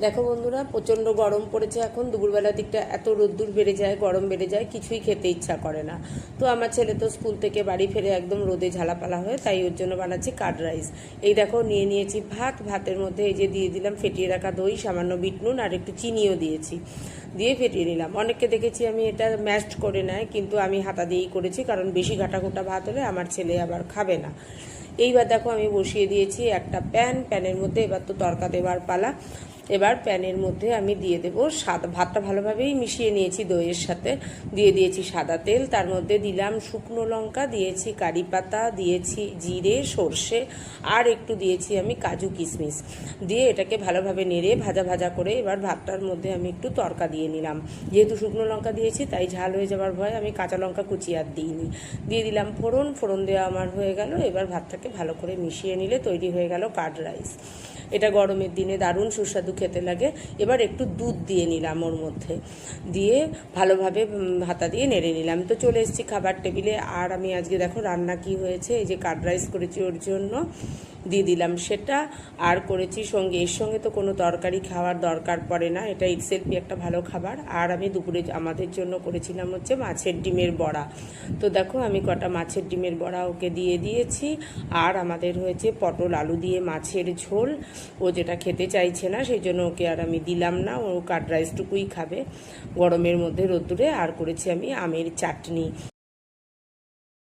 দেখো বন্ধুরা, প্রচণ্ড গরম পড়েছে। এখন দুপুরবেলা দিকটা এত রোদ্দুর বেড়ে যায়, গরম বেড়ে যায়, কিছুই খেতে ইচ্ছা করে না। তো আমার ছেলে তো স্কুল থেকে বাড়ি ফিরে একদম রোদে ঝালাপালা হয়ে, তাই ওর জন্য বানাচ্ছি কার্ড রাইস। এই দেখো নিয়ে নিয়েছি ভাত, ভাতের মধ্যে এই যে দিয়ে দিলাম ফেটিয়ে রাখা দই, সামান্য বিট নুন আর একটু চিনিও দিয়েছি, দিয়ে ফেটিয়ে নিলাম। অনেককে দেখেছি আমি এটা ম্যাশড করে নেয়, কিন্তু আমি হাতা দিয়েই করেছি, কারণ বেশি ঘাটাঘোটা ভাত হলে আমার ছেলে আবার খাবে না। এইবার দেখো আমি বসিয়ে দিয়েছি একটা প্যানের মধ্যে। এবার তো তড়কা দেওয়ার পালা। এবার প্যানের মধ্যে আমি দিয়ে দেবো সাদা ভাতটা, ভালোভাবেই মিশিয়ে নিয়েছি দইয়ের সাথে। দিয়ে দিয়েছি সাদা তেল, তার মধ্যে দিলাম শুকনো লঙ্কা, দিয়েছি কারি পাতা, দিয়েছি জিরে, সর্ষে, আর একটু দিয়েছি আমি কাজু কিশমিশ। দিয়ে এটাকে ভালোভাবে নেড়ে ভাজা ভাজা করে এবার ভাতটার মধ্যে আমি একটু তড়কা দিয়ে নিলাম। যেহেতু শুকনো লঙ্কা দিয়েছি তাই ঝাল হয়ে যাওয়ার ভয় আমি কাঁচা লঙ্কা কুচি আর দিইনি। দিয়ে দিলাম ফোড়ন দেওয়া আমার হয়ে গেল। এবার ভাতটাকে ভালো করে মিশিয়ে নিলে তৈরি হয়ে গেল কার্ড রাইস। এটা গরমের দিনে দারুণ সুস্বাদু খেতে লাগে। এবার একটু দুধ দিয়ে নিলাম ওর মধ্যে, দিয়ে ভালোভাবে হাতা দিয়ে নেড়ে নিলাম। তো চলে এসেছি খাবার টেবিলে। আর আমি আজকে দেখো রান্না কি হয়েছে, এই যে কার্ড রাইস করেছি ওর জন্য, দিয়ে দিলাম সেটা। আর করেছি সঙ্গে, এর সঙ্গে তো কোনো তরকারি খাওয়ার দরকার পড়ে না, এটা ইটসেলফই একটা ভালো খাবার। আর আমি দুপুরে আমাদের জন্য করেছিলাম হচ্ছে মাছের ডিমের বড়া। তো দেখো আমি কটা মাছের ডিমের বড়া ওকে দিয়ে দিয়েছি। আর আমাদের হয়েছে পটল আলু দিয়ে মাছের ঝোল। ও যেটা খেতে চাইছে না, সেই জন্য ওকে আর আমি দিলাম না, ও কার্ড রাইসটুকুই খাবে গরমের মধ্যে রোদ্দুরে। আর করেছি আমি আমের চাটনি।